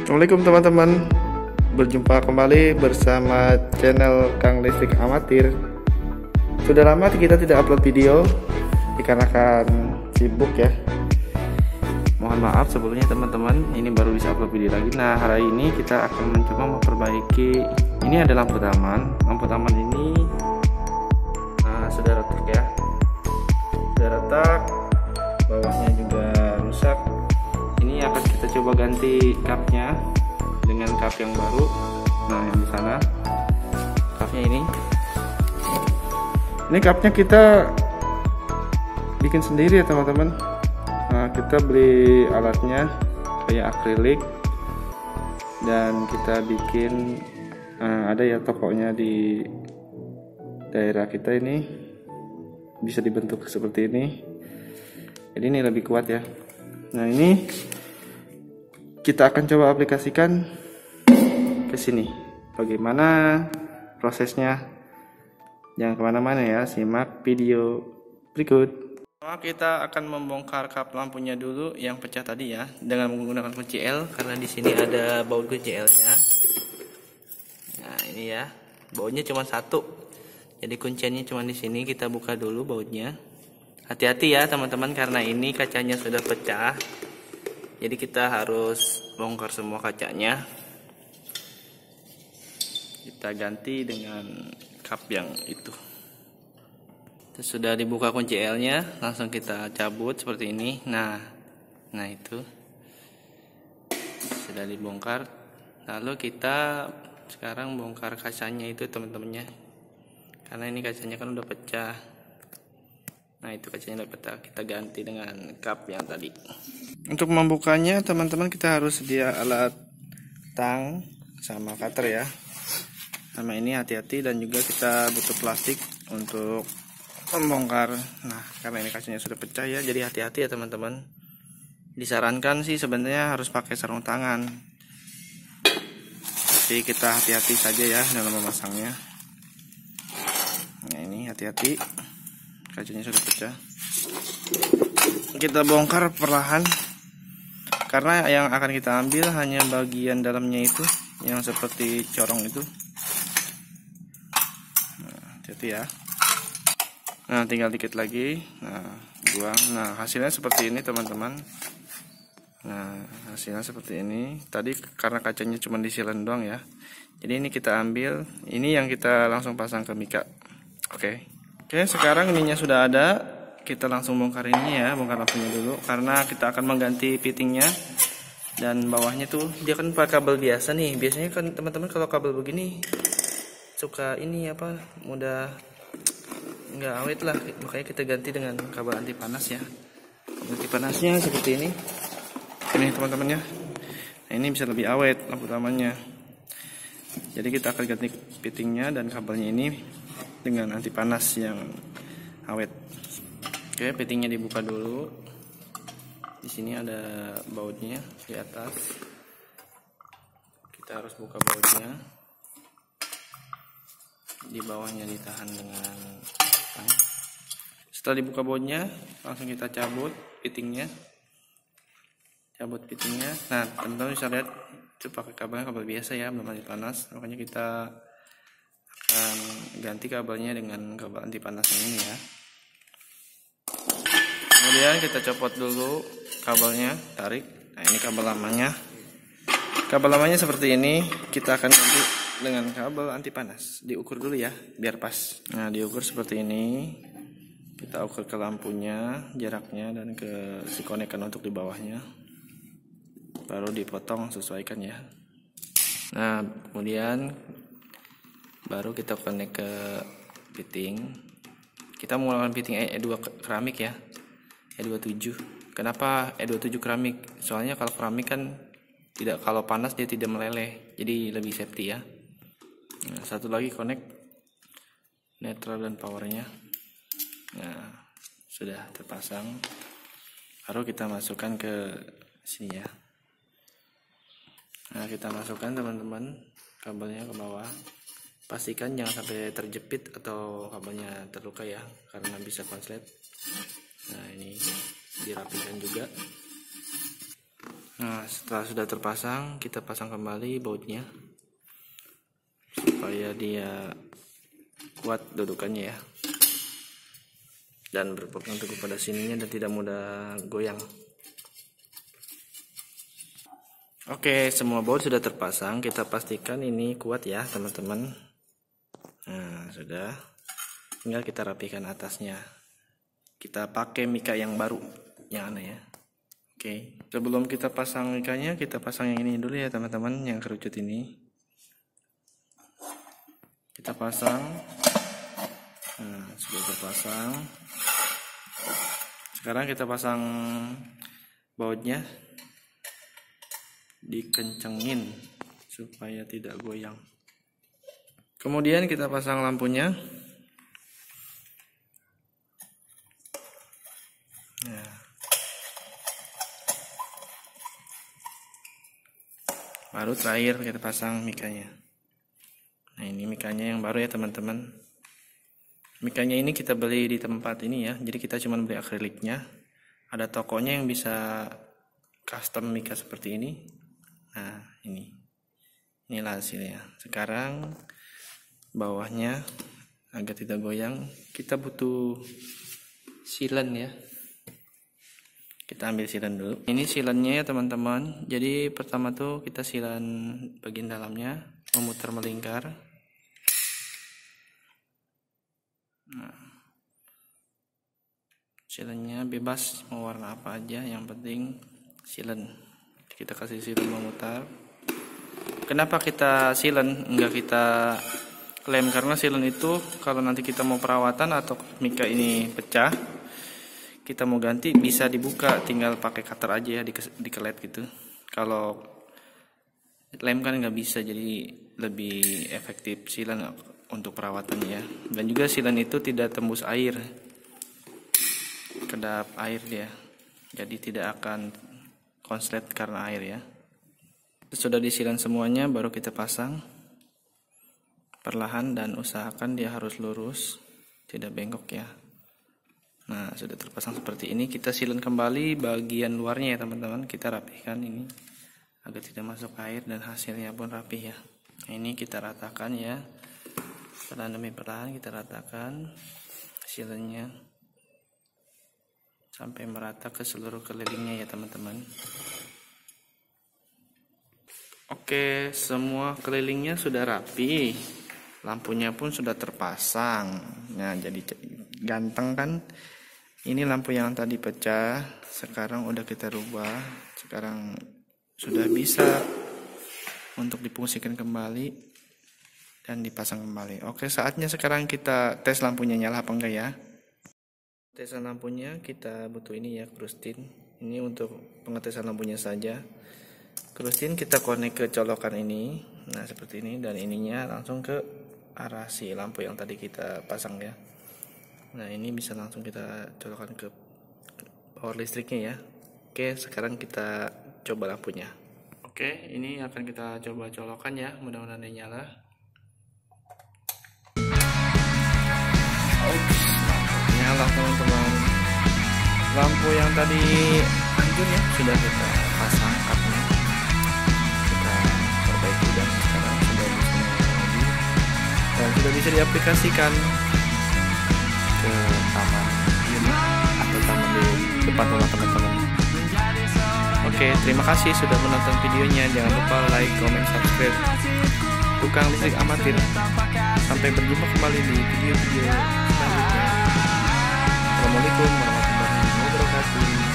Assalamualaikum teman-teman, berjumpa kembali bersama channel Kang Listrik Amatir. Sudah lama kita tidak upload video dikarenakan sibuk ya. Mohon maaf sebelumnya teman-teman, ini baru bisa upload video lagi. Nah, hari ini kita akan mencoba memperbaiki. Ini ada lampu taman. Lampu taman ini sudah retak ya. Sudah retak, bawahnya juga rusak. Ini akan kita coba ganti kapnya dengan kap yang baru. Nah, yang di sana kapnya ini kapnya kita bikin sendiri ya teman-teman. Nah, kita beli alatnya kayak akrilik dan kita bikin. Ada ya tokonya di daerah kita ini, bisa dibentuk seperti ini. Jadi ini lebih kuat ya. Nah, ini kita akan coba aplikasikan ke sini. Bagaimana prosesnya? Jangan kemana-mana ya, simak video berikut. Kita akan membongkar kap lampunya dulu yang pecah tadi ya, dengan menggunakan kunci L, karena di sini ada baut kunci L-nya. Nah, ini ya, bautnya cuma satu, jadi kunciannya cuma di sini. Kita buka dulu bautnya. Hati-hati ya teman-teman, karena ini kacanya sudah pecah, jadi kita harus bongkar semua kacanya. Kita ganti dengan kap yang itu. Sudah dibuka kunci L-nya, langsung kita cabut seperti ini. Nah itu sudah dibongkar. Lalu kita sekarang bongkar kacanya itu teman-temannya, karena ini kacanya kan udah pecah. Nah, itu kacanya udah pecah, kita ganti dengan kap yang tadi. Untuk membukanya teman-teman, kita harus sedia alat tang sama cutter ya. Sama ini hati-hati, dan juga kita butuh plastik untuk membongkar. Nah, karena ini kacanya sudah pecah ya, jadi hati-hati ya teman-teman. Disarankan sih sebenarnya harus pakai sarung tangan, tapi kita hati-hati saja ya dalam memasangnya. Nah, ini hati-hati, kacanya sudah pecah. Kita bongkar perlahan, karena yang akan kita ambil hanya bagian dalamnya itu, yang seperti corong itu. Nah, hati-hati ya. Nah, tinggal dikit lagi. Nah, buang. Nah, hasilnya seperti ini teman-teman. Nah, hasilnya seperti ini. Tadi karena kacanya cuma disilen doang ya, jadi ini kita ambil. Ini yang kita langsung pasang ke mika. Oke, sekarang ininya sudah ada. Kita langsung bongkar ini ya, bongkar lampunya dulu, karena kita akan mengganti fittingnya. Dan bawahnya tuh dia kan pakai kabel biasa nih. Biasanya kan teman-teman kalau kabel begini suka ini apa, mudah nggak awet lah. Makanya kita ganti dengan kabel anti panas ya. Anti panasnya seperti ini teman-teman ya. Nah, ini bisa lebih awet lampu utamanya. Jadi kita akan ganti fittingnya dan kabelnya ini dengan anti panas yang awet. Oke, fittingnya dibuka dulu. Di sini ada bautnya di atas. Kita harus buka bautnya. Di bawahnya ditahan dengan apa? Setelah dibuka bautnya, langsung kita cabut fittingnya. Nah, teman-teman bisa lihat itu pakai kabel biasa ya, belum anti panas. Makanya kita akan ganti kabelnya dengan kabel anti panas ini ya. Kemudian kita copot dulu kabelnya, tarik. Nah, ini kabel lamanya. Kabel lamanya seperti ini. Kita akan ganti dengan kabel anti panas. Diukur dulu ya, biar pas. Nah, diukur seperti ini. Kita ukur ke lampunya, jaraknya, dan ke si konekan untuk di bawahnya. Baru dipotong, sesuaikan ya. Nah, kemudian baru kita connect ke fitting. Kita menggunakan fitting E2 keramik ya, E27. Kenapa E27 keramik? Soalnya kalau keramik kan kalau panas dia tidak meleleh, jadi lebih safety ya. Nah, satu lagi connect netral dan powernya. Nah, sudah terpasang. Baru kita masukkan ke sini ya. Nah, kita masukkan teman-teman kabelnya ke bawah. Pastikan jangan sampai terjepit atau kabelnya terluka ya, karena bisa konslet. Nah, ini dirapikan juga. Nah, setelah sudah terpasang, kita pasang kembali bautnya supaya dia kuat dudukannya ya, dan berpegang teguh pada sininya dan tidak mudah goyang. Oke, semua baut sudah terpasang. Kita pastikan ini kuat ya teman-teman. Nah, sudah, tinggal kita rapikan atasnya. Kita pakai mika yang baru, yang aneh ya. Oke, sebelum kita pasang mikanya, kita pasang yang ini dulu ya teman-teman, yang kerucut ini. Kita pasang. Nah, sudah terpasang. Sekarang kita pasang bautnya, dikencengin supaya tidak goyang. Kemudian kita pasang lampunya. Nah, baru terakhir kita pasang mikanya. Nah, ini mikanya yang baru ya teman-teman. Mikanya ini kita beli di tempat ini ya, jadi kita cuma beli akriliknya. Ada tokonya yang bisa custom mika seperti ini. Nah, inilah hasilnya. Sekarang bawahnya agar tidak goyang, kita butuh silen ya. Kita ambil silen dulu. Ini silennya ya teman-teman. Jadi pertama tuh kita silen bagian dalamnya, memutar melingkar. Nah, silennya bebas mau warna apa aja, yang penting silen. Kita kasih silen memutar. Kenapa kita silen, enggak kita lem? Karena silen itu kalau nanti kita mau perawatan atau mika ini pecah, kita mau ganti bisa dibuka, tinggal pakai cutter aja ya, dikelet gitu. Kalau lem kan nggak bisa, jadi lebih efektif silen untuk perawatannya ya. Dan juga silen itu tidak tembus air, kedap air dia, jadi tidak akan konslet karena air ya. Sudah disilen semuanya, baru kita pasang perlahan dan usahakan dia harus lurus, tidak bengkok ya. Nah, sudah terpasang seperti ini. Kita silen kembali bagian luarnya ya teman-teman. Kita rapihkan ini agar tidak masuk air dan hasilnya pun rapih ya. Nah, ini kita ratakan ya, perlahan demi perlahan kita ratakan silennya sampai merata ke seluruh kelilingnya ya teman-teman. Oke, semua kelilingnya sudah rapi, lampunya pun sudah terpasang. Nah, jadi ganteng kan. Ini lampu yang tadi pecah, sekarang udah kita rubah. Sekarang sudah bisa untuk difungsikan kembali dan dipasang kembali. Oke, saatnya sekarang kita tes lampunya nyala apa enggak ya. Tesan lampunya kita butuh ini ya, krustin. Ini untuk pengetesan lampunya saja. Krustin kita konek ke colokan ini. Nah, seperti ini, dan ininya langsung ke arah si lampu yang tadi kita pasang ya. Nah, ini bisa langsung kita colokkan ke power listriknya ya. Oke, sekarang kita coba lampunya. Oke, ini akan kita coba colokan ya, mudah-mudahan dia nyala. Nyala teman-teman. Lampu yang tadi hancur ya, sudah kita pasang kapnya. Kita perbaiki dan sekarang sudah bisa nyala lagi. Dan sudah bisa diaplikasikan ke taman atau taman di depan rumah teman-teman. Oke, terima kasih sudah menonton videonya. Jangan lupa like, comment, subscribe. Tukang listrik amatir. Sampai berjumpa kembali di video-video selanjutnya. Assalamualaikum warahmatullahi wabarakatuh.